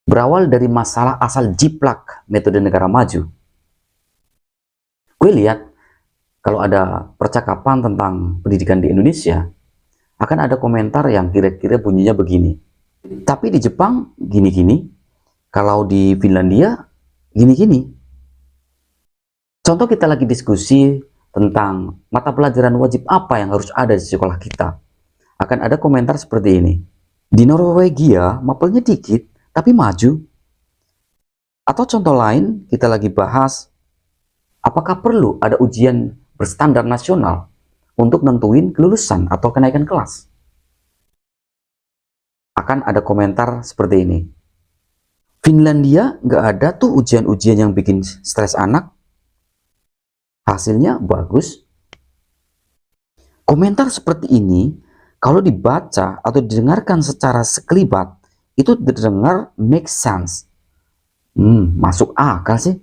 Berawal dari masalah asal jiplak metode negara maju. Gue lihat kalau ada percakapan tentang pendidikan di Indonesia, akan ada komentar yang kira-kira bunyinya begini. Tapi di Jepang gini-gini, kalau di Finlandia gini-gini. Contoh kita lagi diskusi tentang mata pelajaran wajib apa yang harus ada di sekolah kita. Akan ada komentar seperti ini. Di Norwegia mapelnya dikit, tapi maju. Atau contoh lain, kita lagi bahas apakah perlu ada ujian berstandar nasional untuk nentuin kelulusan atau kenaikan kelas. Akan ada komentar seperti ini. Finlandia nggak ada tuh ujian-ujian yang bikin stres anak. Hasilnya bagus. Komentar seperti ini, kalau dibaca atau didengarkan secara sekelibat, itu terdengar make sense. Masuk akal sih.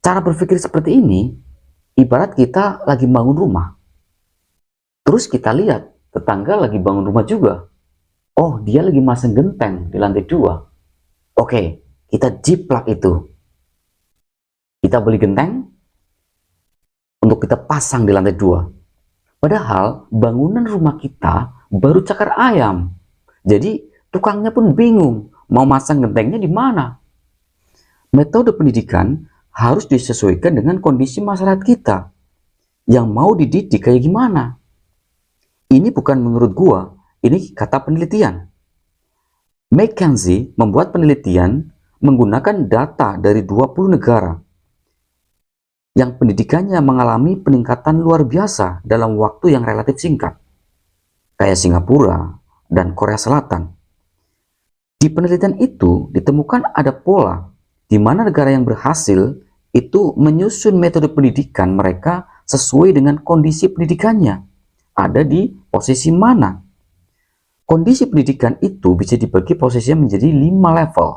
Cara berpikir seperti ini, ibarat kita lagi bangun rumah. Terus kita lihat, tetangga lagi bangun rumah juga. Oh, dia lagi masang genteng di lantai 2. Oke, kita jiplak itu. Kita beli genteng untuk kita pasang di lantai 2. Padahal bangunan rumah kita baru cakar ayam. Jadi tukangnya pun bingung mau masang gentengnya di mana. Metode pendidikan harus disesuaikan dengan kondisi masyarakat kita yang mau dididik kayak gimana. Ini bukan menurut gua, ini kata penelitian. McKinsey membuat penelitian menggunakan data dari 20 negara yang pendidikannya mengalami peningkatan luar biasa dalam waktu yang relatif singkat, kayak Singapura dan Korea Selatan. Di penelitian itu ditemukan ada pola di mana negara yang berhasil itu menyusun metode pendidikan mereka sesuai dengan kondisi pendidikannya. Ada di posisi mana? Kondisi pendidikan itu bisa dibagi posisinya menjadi 5 level.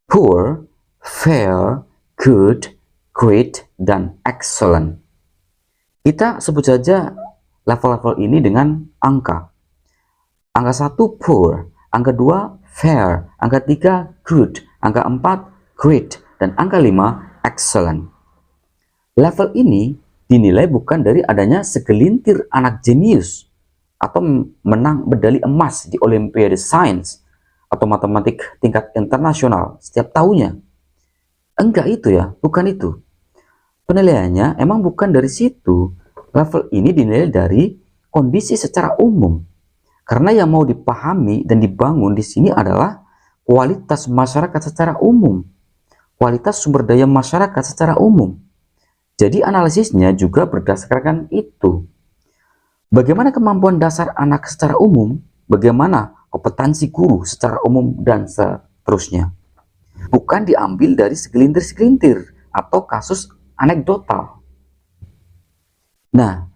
Poor, fair, good, great, dan excellent. Kita sebut saja level-level ini dengan angka. Angka 1 poor, angka 2 fair, angka 3 good, angka 4 great, dan angka 5 excellent. Level ini dinilai bukan dari adanya segelintir anak jenius atau menang medali emas di Olimpiade Sains atau matematik tingkat internasional setiap tahunnya. Enggak itu ya, bukan itu. Penilaiannya emang bukan dari situ. Level ini dinilai dari kondisi secara umum. Karena yang mau dipahami dan dibangun di sini adalah kualitas masyarakat secara umum. Kualitas sumber daya masyarakat secara umum. Jadi analisisnya juga berdasarkan itu. Bagaimana kemampuan dasar anak secara umum, bagaimana kompetensi guru secara umum, dan seterusnya. Bukan diambil dari segelintir-segelintir atau kasus anekdotal. Nah,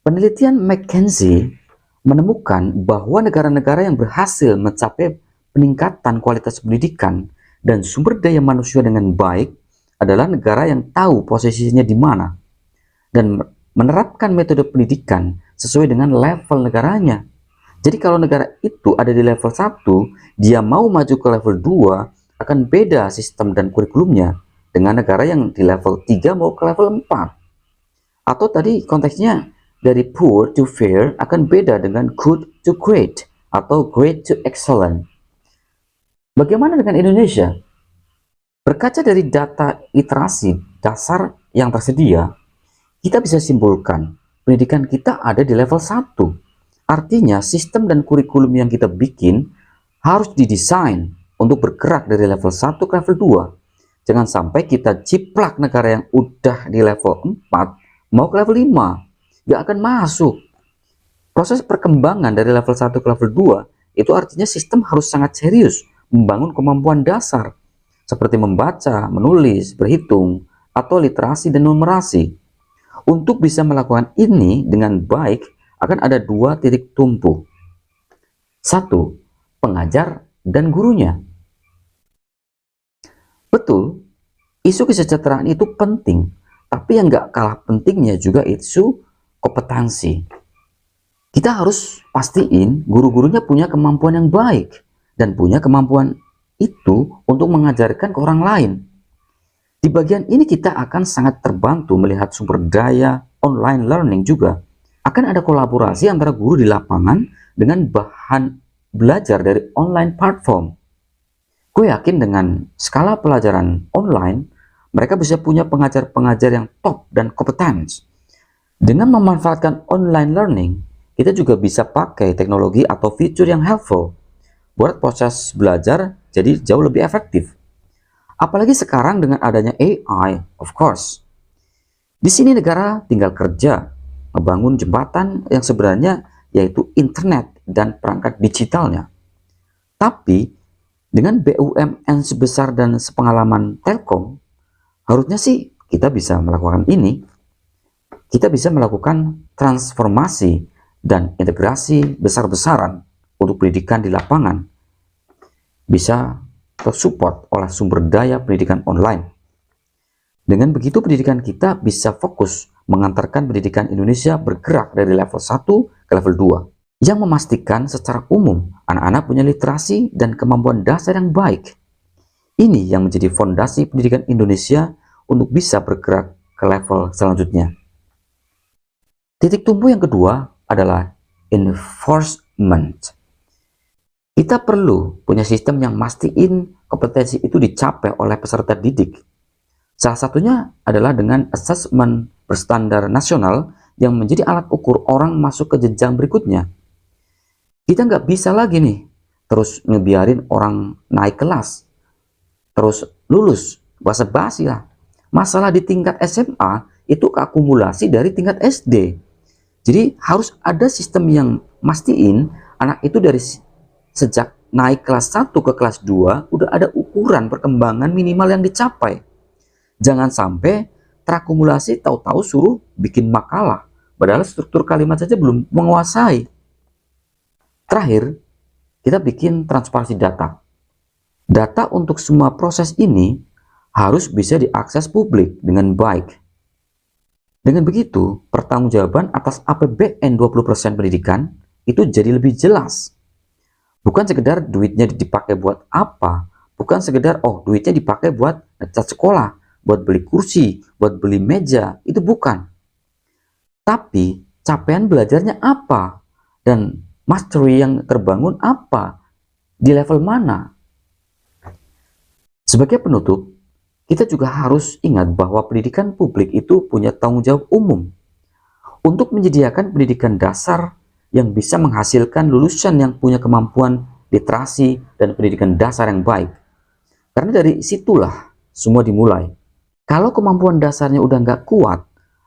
penelitian McKinsey menemukan bahwa negara-negara yang berhasil mencapai peningkatan kualitas pendidikan dan sumber daya manusia dengan baik adalah negara yang tahu posisinya di mana dan menerapkan metode pendidikan sesuai dengan level negaranya. Jadi kalau negara itu ada di level 1, dia mau maju ke level 2 akan beda sistem dan kurikulumnya dengan negara yang di level 3 mau ke level 4. Atau tadi konteksnya dari poor to fair akan beda dengan good to great atau great to excellent. Bagaimana dengan Indonesia? Berkaca dari data literasi dasar yang tersedia, kita bisa simpulkan pendidikan kita ada di level 1. Artinya sistem dan kurikulum yang kita bikin harus didesain untuk bergerak dari level 1 ke level 2. Jangan sampai kita jiplak negara yang udah di level 4 mau ke level 5. Gak akan masuk. Proses perkembangan dari level 1 ke level 2 itu artinya sistem harus sangat serius membangun kemampuan dasar seperti membaca, menulis, berhitung, atau literasi dan numerasi. Untuk bisa melakukan ini dengan baik akan ada 2 titik tumpu. 1. Pengajar dan gurunya. Betul, isu kesejahteraan itu penting, tapi yang gak kalah pentingnya juga isu kompetensi. Kita harus pastiin guru-gurunya punya kemampuan yang baik dan punya kemampuan itu untuk mengajarkan ke orang lain. Di bagian ini kita akan sangat terbantu melihat sumber daya online learning juga. Akan ada kolaborasi antara guru di lapangan dengan bahan belajar dari online platform. Gue yakin dengan skala pelajaran online, mereka bisa punya pengajar-pengajar yang top dan kompeten. Dengan memanfaatkan online learning, kita juga bisa pakai teknologi atau fitur yang helpful buat proses belajar jadi jauh lebih efektif. Apalagi sekarang dengan adanya AI, of course. Di sini negara tinggal kerja, membangun jembatan yang sebenarnya yaitu internet dan perangkat digitalnya. Tapi dengan BUMN sebesar dan sepengalaman Telkom, harusnya sih kita bisa melakukan ini. Kita bisa melakukan transformasi dan integrasi besar-besaran untuk pendidikan di lapangan. Bisa tersupport oleh sumber daya pendidikan online. Dengan begitu pendidikan kita bisa fokus mengantarkan pendidikan Indonesia bergerak dari level 1 ke level 2, yang memastikan secara umum anak-anak punya literasi dan kemampuan dasar yang baik. Ini yang menjadi fondasi pendidikan Indonesia untuk bisa bergerak ke level selanjutnya. Titik tumbuh yang kedua adalah enforcement. Kita perlu punya sistem yang mastiin kompetensi itu dicapai oleh peserta didik. Salah satunya adalah dengan asesmen berstandar nasional yang menjadi alat ukur orang masuk ke jenjang berikutnya. Kita nggak bisa lagi nih terus ngebiarin orang naik kelas, terus lulus, basa-basi lah. Masalah di tingkat SMA itu akumulasi dari tingkat SD. Jadi harus ada sistem yang mastiin anak itu dari sejak naik kelas 1 ke kelas 2 udah ada ukuran perkembangan minimal yang dicapai. Jangan sampai terakumulasi tahu-tahu suruh bikin makalah, padahal struktur kalimat saja belum menguasai. Terakhir, kita bikin transparansi data. Data untuk semua proses ini harus bisa diakses publik dengan baik. Dengan begitu, pertanggungjawaban atas APBN 20% pendidikan itu jadi lebih jelas. Bukan sekedar duitnya dipakai buat apa, bukan sekedar duitnya dipakai buat ngecat sekolah, buat beli kursi, buat beli meja, itu bukan. Tapi capaian belajarnya apa dan mastery yang terbangun apa, di level mana. Sebagai penutup, kita juga harus ingat bahwa pendidikan publik itu punya tanggung jawab umum untuk menyediakan pendidikan dasar yang bisa menghasilkan lulusan yang punya kemampuan literasi dan pendidikan dasar yang baik. Karena dari situlah semua dimulai. Kalau kemampuan dasarnya udah nggak kuat,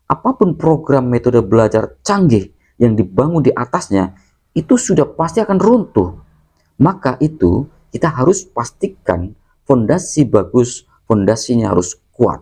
apapun program metode belajar canggih yang dibangun di atasnya, itu sudah pasti akan runtuh. Maka itu kita harus pastikan fondasi bagus, fondasinya harus kuat.